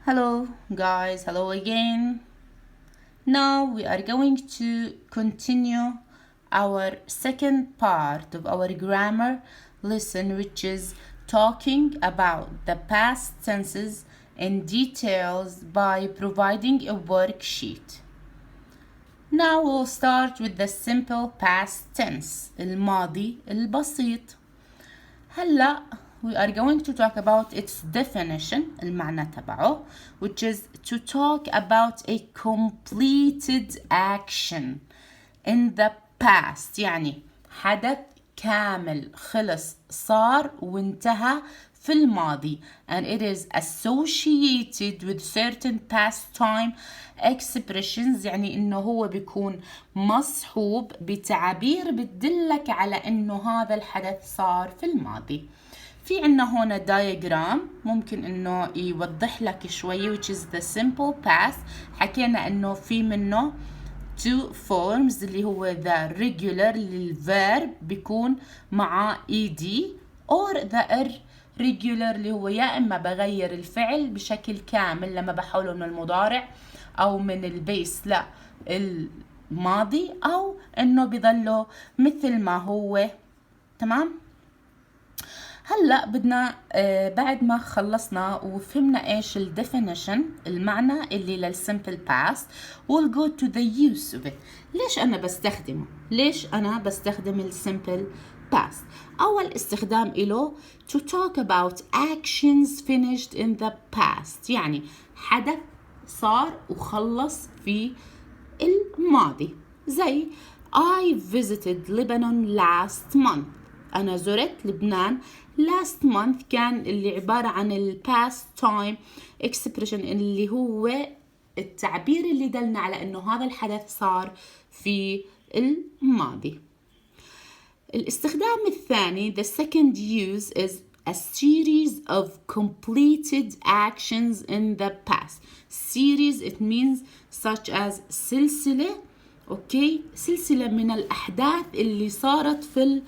Hello guys, hello again. Now we are going to continue our second part of our grammar lesson, which is talking about the past tenses in details by providing a worksheet. Now we'll start with the simple past tense, الماضي البسيط. هلا we are going to talk about its definition, المعنى تبعه, which is to talk about a completed action in the past. يعني حدث كامل خلص صار وانتهى في الماضي, and it is associated with certain past time expressions. يعني انه هو بيكون مصحوب بتعابير بتدلك على انه هذا الحدث صار في الماضي. في عنا هنا diagram ممكن انه يوضح لك شوي, which is the simple past. حكينا انه في منه two forms اللي هو the regular للverb بيكون مع ed, or the irregular اللي هو يا اما بغير الفعل بشكل كامل لما بحوله من المضارع او من البيس للماضي, او انه بيضله مثل ما هو. تمام. هلا بدنا بعد ما خلصنا وفهمنا ايش الديفينيشن المعنى اللي للسمبل باست, we'll go to the use of it. ليش انا بستخدمه؟ ليش انا بستخدم السمبل باست؟ اول استخدام له to talk about actions finished in the past, يعني حدث صار وخلص في الماضي. زي I visited Lebanon last month. أنا زرت لبنان last month, كان اللي عبارة عن ال past time expression اللي هو التعبير اللي دلنا على إنه هذا الحدث صار في الماضي. الاستخدام الثاني, the second use, is a series of completed actions in the past. Series, it means such as سلسلة. اوكي, سلسلة من الأحداث اللي صارت في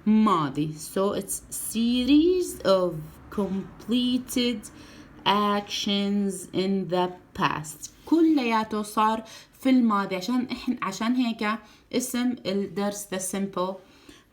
الماضي. So it's series of completed actions in the past. كلياته صار في الماضي, عشان هيك اسم الدرس the simple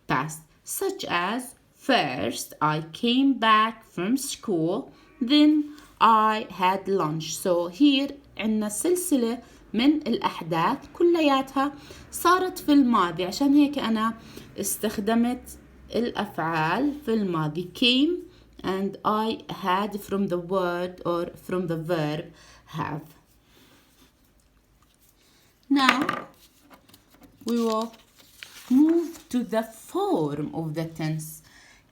past. Such as first I came back from school, then I had lunch. So here عندنا سلسلة من الأحداث كلياتها صارت في الماضي, عشان هيك أنا استخدمت الأفعال في الماضي came and I had from the word or from the verb have. Now we will move to the form of the tense.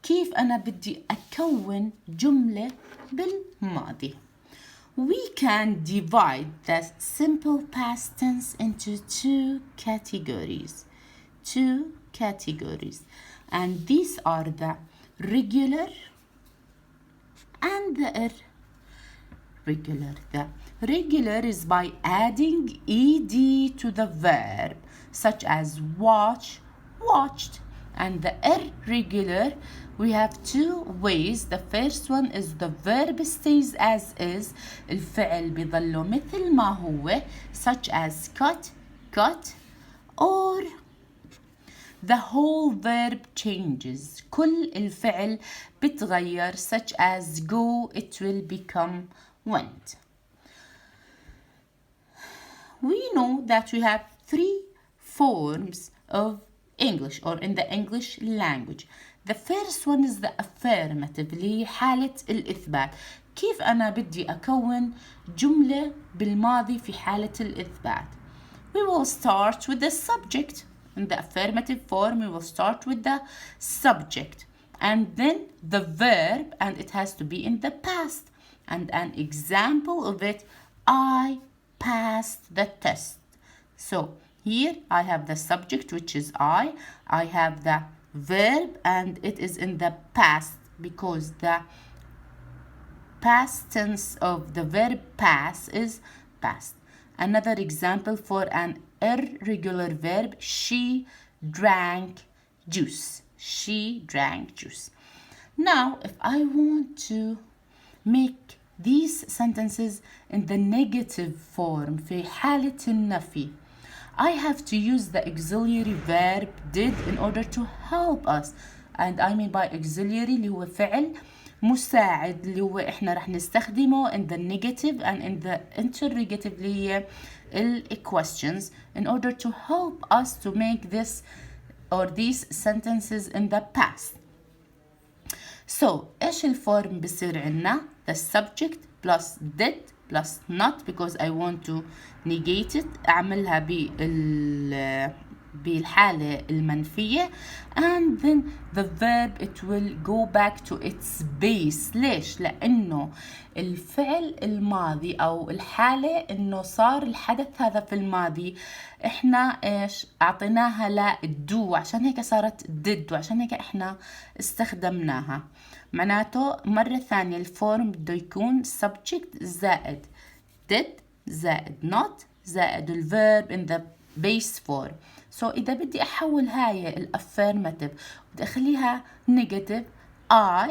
كيف أنا بدي أكون جملة بالماضي. We can divide the simple past tense into two categories. And these are the regular and the irregular. The regular is by adding ed to the verb, such as watch, watched. And the irregular, we have two ways. The first one is the verb stays as is, الفعل بيضله مثل ما هو, such as cut, or the whole verb changes. كل الفعل بتغير, such as go, it will become went. We know that we have three forms of English, or in the English language. The first one is the affirmative, اللي هي حالة الإثبات. كيف أنا بدي أكون جملة بالماضي في حالة الإثبات؟ We will start with the subject. In the affirmative form, we will start with the subject and then the verb, and it has to be in the past. And an example of it, I passed the test. So here I have the subject, which is I have the verb, and it is in the past because the past tense of the verb pass is past. Another example for an irregular verb, she drank juice. She drank juice. Now, if I want to make these sentences in the negative form في حالة النفي. I have to use the auxiliary verb did in order to help us. And I mean by auxiliary اللي هو فعل مساعد اللي هو احنا رح نستخدمه in the negative and in the interrogative اللي هي questions in order to help us to make this or these sentences in the past. So ايش الفورم بصير عنا؟ The subject plus did plus not because I want to negate it أعملها بالحالة المنفية and then the verb it will go back to its base. ليش؟ لأنه الفعل الماضي أو الحالة إنه صار الحدث هذا في الماضي إحنا إيش أعطيناها لا do عشان هيك صارت did وعشان هيك إحنا استخدمناها. معناته مرة ثانية الفورم بده يكون subject زائد did زائد not زائد الverb in the base form. So إذا بدي أحول هاي الأفيرماتيف بدي أخليها negative. I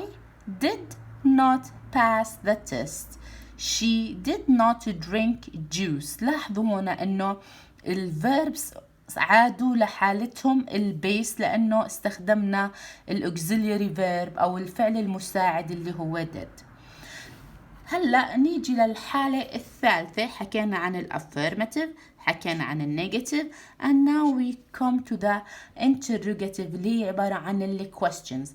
did not pass the test. She did not drink juice. لاحظوا هنا إنه الverbs عادوا لحالتهم البيس لأنه استخدمنا الauxiliary verb أو الفعل المساعد اللي هو did. هلأ نيجي للحالة الثالثة. حكينا عن الأفيرماتيف حكينا عن النيجاتيف and now we come to the interrogative اللي هي عبارة عن ال questions.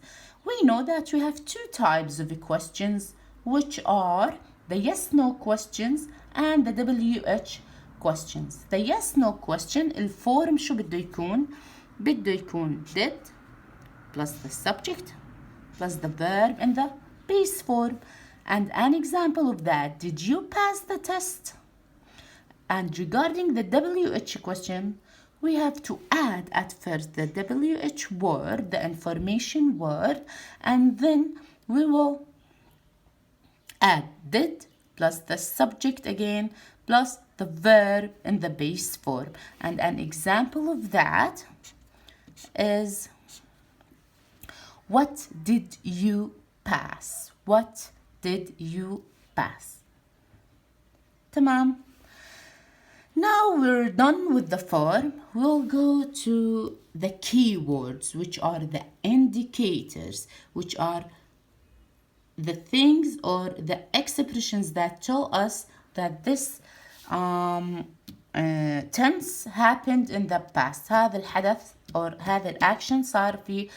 We know that we have two types of questions which are the yes no questions and the WH questions. The yes no question الفورم شو بده يكون؟ بده يكون did plus the subject plus the verb in the base form. And an example of that, did you pass the test? And regarding the WH question, we have to add at first the WH word, the information word, and then we will add did plus the subject again plus the verb in the base form. And an example of that is, what did you pass? What did you pass? تمام. Now we're done with the form. We'll go to the keywords, which are the indicators, which are the things or the expressions that tell us that this tense happened in the past. هذا الحدث or هذا الأكشن صار في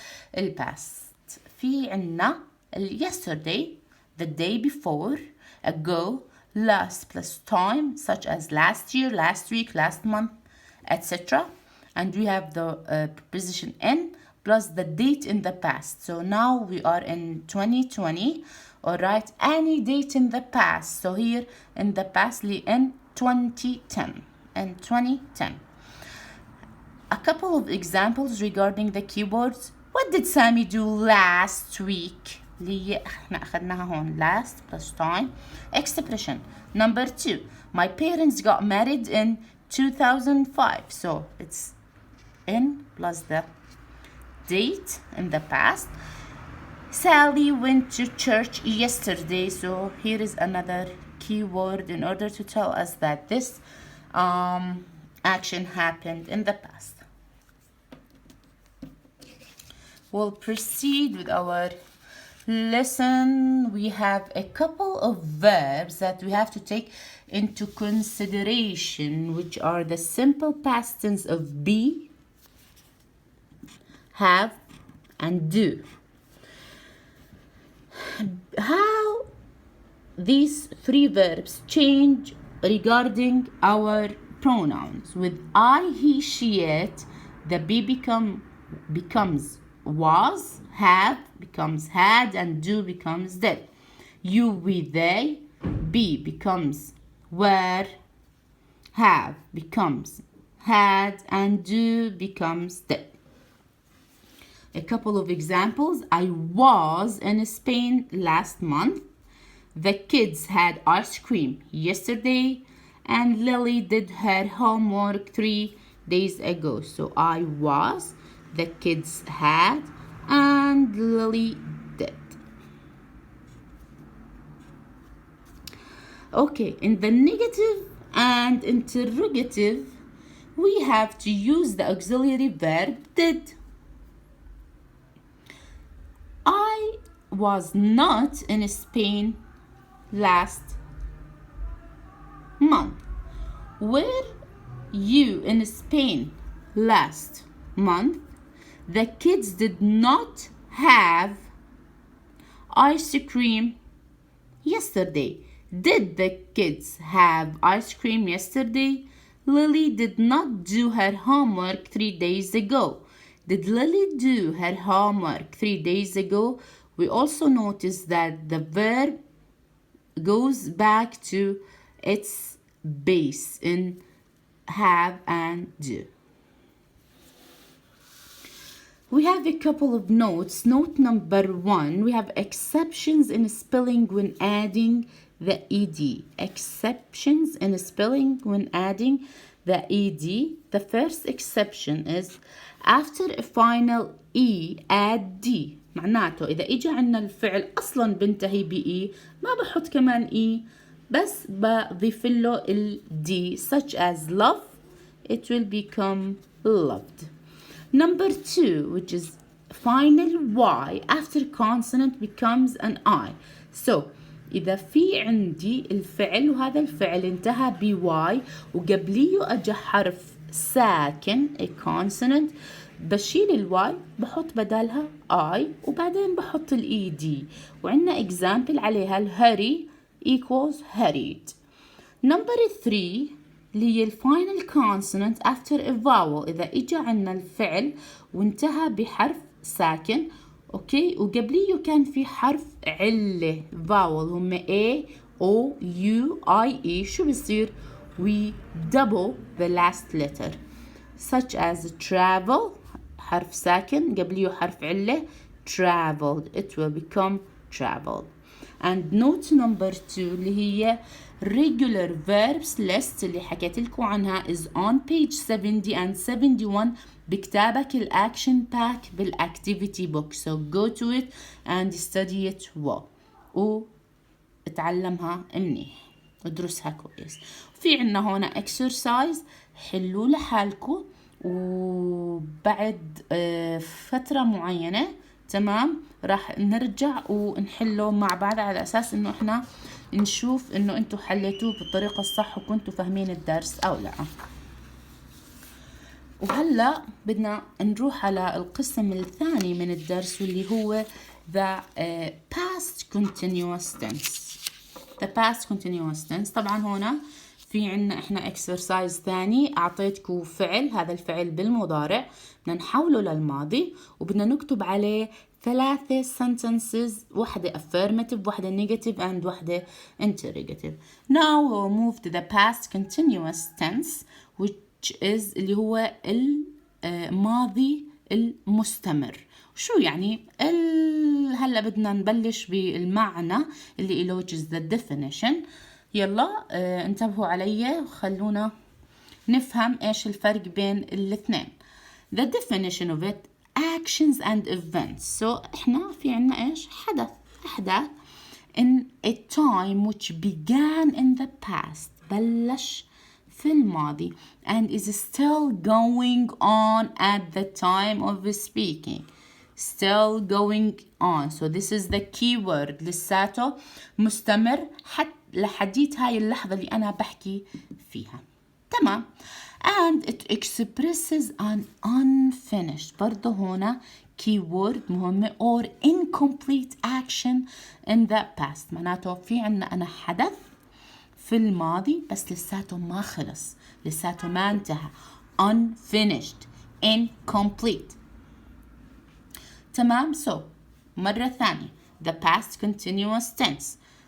past. في عنا yesterday, the day before, ago, last plus time, such as last year, last week, last month, etc. And we have the preposition in plus the date in the past. So now we are in 2020. All right, any date in the past. So here in the past, in 2010. In 2010. A couple of examples regarding the keywords. What did Sammy do last week? اللي احنا اخذناها هون last plus time. Expression number 2. My parents got married in 2005. So it's in plus the date in the past. Sally went to church yesterday. So here is another keyword in order to tell us that this action happened in the past. We'll proceed with our lesson. We have a couple of verbs that we have to take into consideration, which are the simple past tense of be, have, and do. How these three verbs change regarding our pronouns. With I, he, she, it, the be becomes was, have becomes had, and do becomes did. You, we, they, be becomes were, have becomes had, and do becomes did. A couple of examples. I was in Spain last month. The kids had ice cream yesterday, and Lily did her homework 3 days ago. So I was, the kids had, and Lily did. Okay, in the negative and interrogative, we have to use the auxiliary verb did. I was not in Spain last month. Were you in Spain last month? The kids did not have ice cream yesterday. Did the kids have ice cream yesterday? Lily did not do her homework 3 days ago. Did Lily do her homework 3 days ago? We also notice that the verb goes back to its base in have and do. We have a couple of notes. Note number 1, we have exceptions in spelling when adding the ed. Exceptions in spelling when adding the ed. The first exception is after a final e add d. معناته إذا إجا عنا الفعل أصلا بنتهي بإي ما بحط كمان إي بس بضيف له ال d such as love it will become loved. Number 2, which is final y after consonant becomes an I. So إذا في عندي الفعل وهذا الفعل انتهى ب y وقبليه أجا حرف ساكن a consonant بشيل الواي بحط بدالها I وبعدين بحط ال ed وعندنا example عليها hurry equals hurried. Number 3 اللي هي الفاينل consonant after a vowel إذا إجا عنا الفعل وانتهى بحرف ساكن أوكي وقبليه كان في حرف علة vowel هم A O U I E شو بصير؟ we double the last letter such as travel حرف ساكن قبليه حرف علة traveled it will become traveled. And note number 2 اللي هي regular verbs list اللي حكيت لكم عنها is on page 70 and 71 بكتابك الأكشن باك بالactivity book. So go to it and study it well واتعلمها منيح ادرسها كويس. في عنا هنا exercise حلوا لحالكم وبعد فترة معينة تمام راح نرجع ونحله مع بعض على أساس إنه إحنا نشوف إنه أنتوا حليتوه بالطريقة الصح وكنتوا فاهمين الدرس أو لا. وهلأ بدنا نروح على القسم الثاني من الدرس واللي هو the past continuous tense. the past continuous tense طبعا هنا في عنا احنا exercise ثاني اعطيتكم فعل هذا الفعل بالمضارع بدنا نحوله للماضي وبدنا نكتب عليه 3 sentences واحدة affirmative واحدة negative and واحدة interrogative. Now we'll move to the past continuous tense which is اللي هو الماضي المستمر. شو يعني؟ هلا بدنا نبلش بالمعنى اللي له which is the definition. يلا انتبهوا علي وخلونا نفهم ايش الفرق بين الاثنين. The definition of it actions and events. So احنا في عنا ايش؟ احداث in a time which began in the past بلش في الماضي and is still going on at the time of speaking. still going on. So this is the key word لساته مستمر حتى لحديت هاي اللحظة اللي أنا بحكي فيها. تمام. And it expresses an unfinished برضه هنا keyword مهمة or incomplete action in the past. معناته في عنا أنا حدث في الماضي بس لساته ما خلص لساته ما انتهى unfinished incomplete. تمام. So مرة ثانية the past continuous tense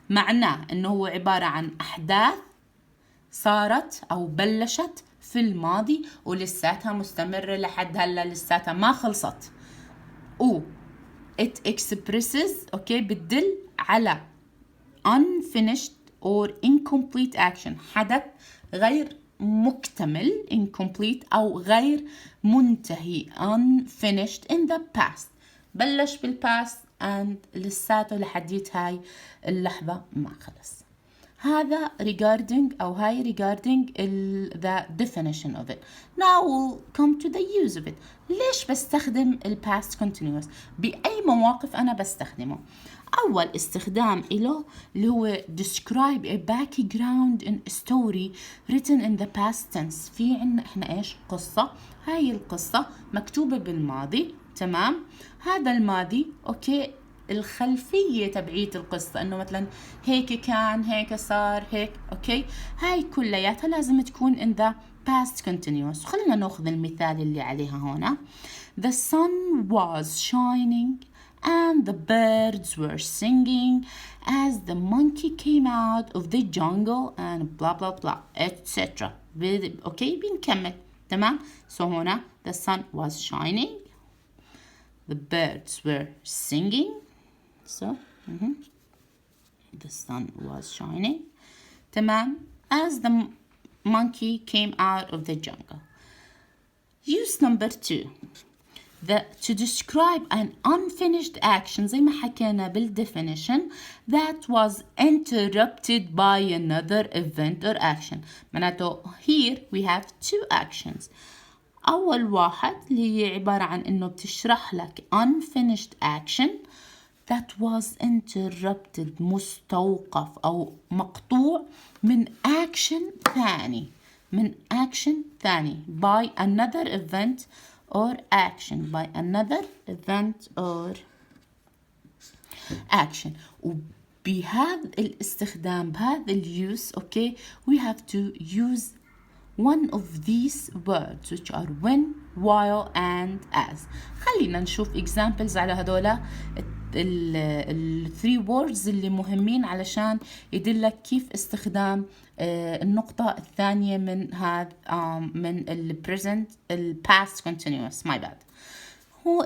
معناه إنه هو عبارة عن أحداث صارت أو بلشت في الماضي ولساتها مستمرة لحد هلا لساتها ما خلصت. it expresses أوكي بتدل على unfinished or incomplete action حدث غير مكتمل incomplete أو غير منتهي unfinished in the past بلش بالpast and لساته لحديت هاي اللحظة ما خلص. هذا regarding أو هاي regarding the definition of it. Now we'll come to the use of it. ليش بستخدم past continuous؟ بأي مواقف أنا بستخدمه؟ أول استخدام إله اللي هو describe a background in a story written in the past tense. في عنا إحنا إيش؟ قصة. هاي القصة مكتوبة بالماضي، تمام؟ هذا الماضي أوكي الخلفية تبعية القصة، إنه مثلا هيك كان، هيك صار، هيك أوكي. هاي كلياتها لازم تكون in the past continuous. خلينا نأخذ المثال اللي عليها هنا. The sun was shining and the birds were singing as the monkey came out of the jungle and blah blah blah etc. اوكي بنكمل، تمام. So هنا the sun was shining, the birds were singing. So the sun was shining, تمام, as the monkey came out of the jungle. Use number 2. To describe an unfinished action زي ما حكينا بالدefinition that was interrupted by another event or action. معناته here we have two actions. أول واحد اللي هي عبارة عن إنه بتشرح لك unfinished action that was interrupted مستوقف أو مقطوع من action ثاني by another event or action وبهذا الاستخدام بهذا الuse okay we have to use one of these words which are when, while and as. خلينا نشوف examples على هذولا ال three words اللي مهمين علشان يدلك كيف استخدام النقطة الثانية من هذا من ال present ال past continuous. My bad.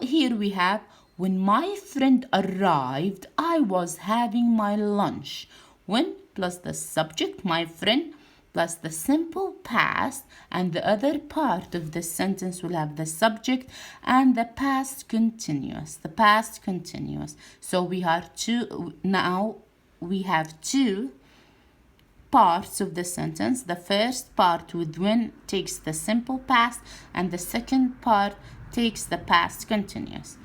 Here we have when my friend arrived I was having my lunch. When plus the subject my friend plus the simple past, and the other part of the sentence will have the subject and the past continuous. So we have two parts of the sentence. The first part with when takes the simple past, and the second part takes the past continuous.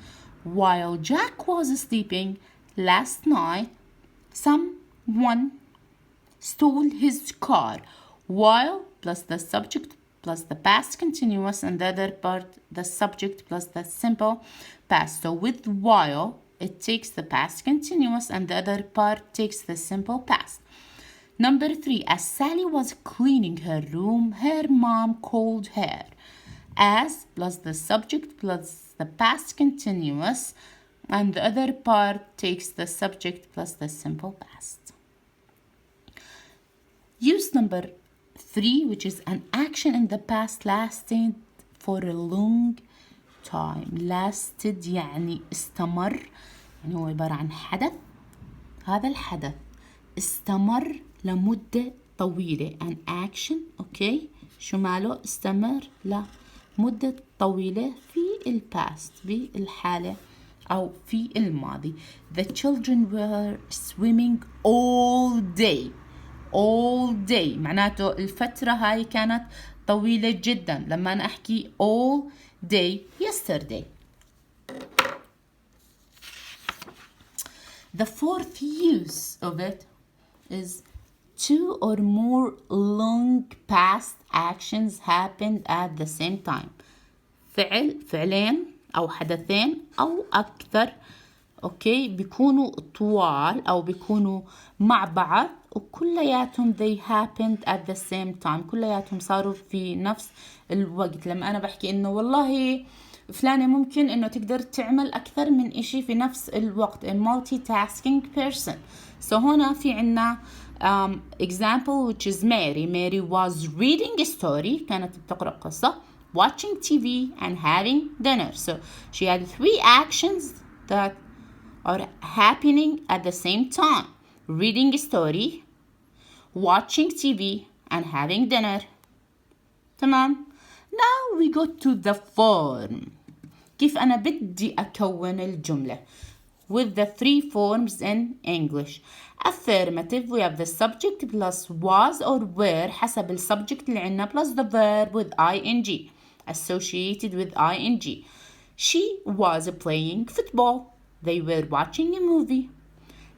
While Jack was sleeping last night, someone stole his car. While plus the subject plus the past continuous, and the other part the subject plus the simple past. So with while it takes the past continuous and the other part takes the simple past. Number 3, as Sally was cleaning her room, her mom called her. As plus the subject plus the past continuous, and the other part takes the subject plus the simple past. Use number 3, which is an action in the past lasted for a long time. Lasted يعني استمر، يعني هو عبارة عن حدث. هذا الحدث استمر لمدة طويلة. An action okay شو ماله استمر لمدة طويلة في الباست بالحالة أو في الماضي. The children were swimming all day. معناته الفترة هاي كانت طويلة جدا. لما أنا أحكي all day yesterday. The fourth use of it is two or more long past actions happened at the same time. فعلين أو حدثين أو أكثر اوكي بيكونوا طوال أو بيكونوا مع بعض وكلياتهم they happened at the same time. كلياتهم صاروا في نفس الوقت. لما أنا بحكي إنه والله فلانة ممكن إنه تقدر تعمل أكثر من إشي في نفس الوقت. a multitasking person. So هنا في عنا example which is Mary was reading a story. كانت بتقرأ قصة, watching TV and having dinner. So she had 3 actions that are happening at the same time. Reading a story, watching TV and having dinner. تمام. Now we go to the form. كيف أنا بدي أكون الجملة. with the three forms in English. Affirmative, we have the subject plus was or were حسب السبجكت اللي عنا plus the verb with ing associated with ing. She was playing football. They were watching a movie.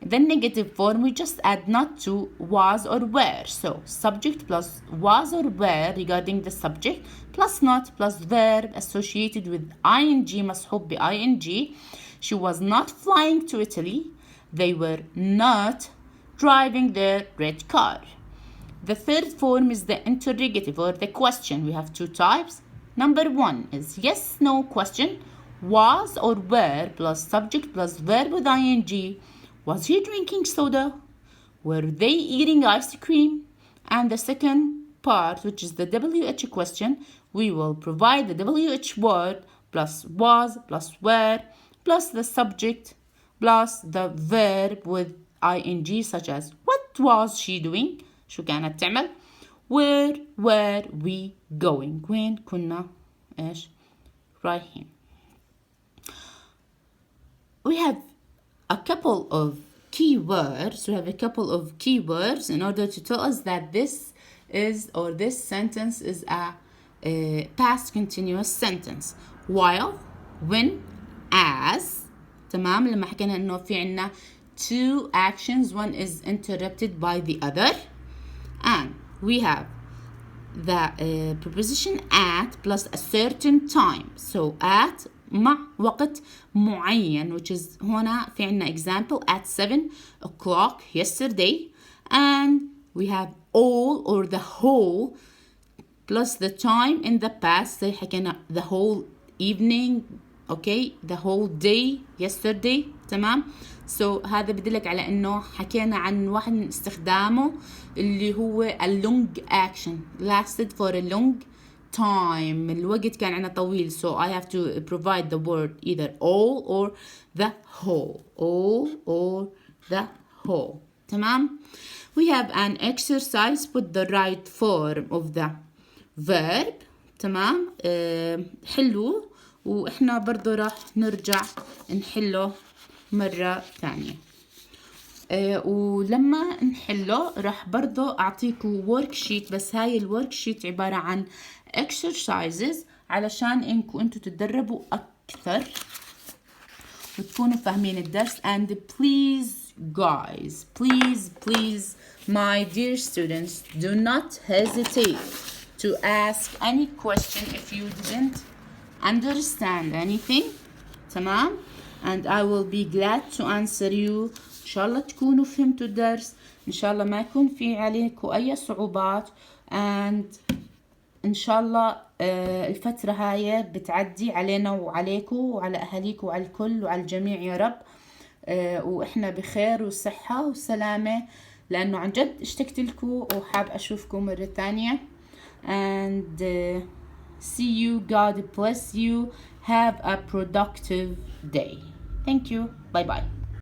The negative form, we just add not to was or were. So subject plus was or were regarding the subject plus not plus verb associated with ing مصحوب ب ing. She was not flying to Italy. They were not driving their red car. The third form is the interrogative or the question. We have two types. Number one is yes, no question. Was or were plus subject plus verb with ing. Was he drinking soda? Were they eating ice cream? And the second part, which is the WH question, we will provide the WH word plus was plus were plus the subject plus the verb with ing such as what was she doing? شو كانت تعمل? Where were we going? وين كنا إيش رايحين? We have a couple of keywords. We have a couple of keywords in order to tell us that this is or this sentence is a past continuous sentence. While, when, as. تمام لما حكينا إنه في عنا two actions, one is interrupted by the other, and we have the preposition at plus a certain time. So at مع وقت معين, which is هنا في عنا example at 7 o'clock yesterday, and we have all or the whole plus the time in the past. زي حكينا the whole evening, okay, the whole day yesterday. تمام. So هذا بدلك على انه حكينا عن واحد من استخدامه اللي هو a long action lasted for a long time. الوقت كان عنا طويل. So I have to provide the word either all or the whole. All or the whole. تمام. We have an exercise. Put the right form of the verb. تمام. حلو. وإحنا برضو راح نرجع نحله مرة ثانية. ولما نحله راح برضو أعطيكم worksheet, بس هاي الworksheet عبارة عن exercises علشان إنكم أنتوا تتدربوا أكثر وتكونوا فاهمين الدرس. And please guys, please my dear students, do not hesitate to ask any question if you didn't understand anything. تمام. And I will be glad to answer you. إن شاء الله تكونوا فهمتوا الدرس. إن شاء الله ما يكون في عليكم أي صعوبات. And إن شاء الله الفترة هاي بتعدي علينا وعليكم وعلى أهاليكم وعلى الكل وعلى الجميع يا رب. وإحنا بخير وصحة وسلامة, لأنه عن جد اشتقت لكم وحاب أشوفكم مرة ثانية. And see you. God bless you. Have a productive day. Thank you. Bye bye.